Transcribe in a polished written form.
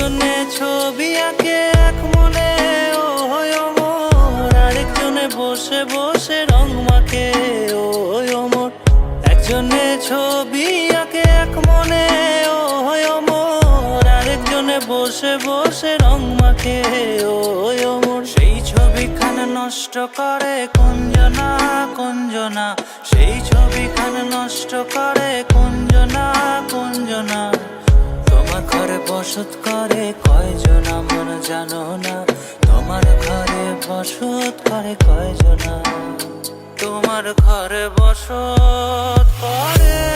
একজনে ছবি আঁকে এক মনে ও অমর, আরেকজনে বসে বসে রং মাখে ও অমর। একজনে ছবি আঁকে এক মনে ও অমর, আরেকজনে বসে বসে রং মাখে ও অমর। সেই ছবিখানা নষ্ট করে কুঞ্জনা কুঞ্জনা, সেই ছবিখানা নষ্ট করে কুঞ্জনা কুঞ্জনা। তোমার ঘরে বসত করে কয়জন আমার জানো না, তোমার ঘরে বসত করে কয়জনা, তোমার ঘরে বসত করে।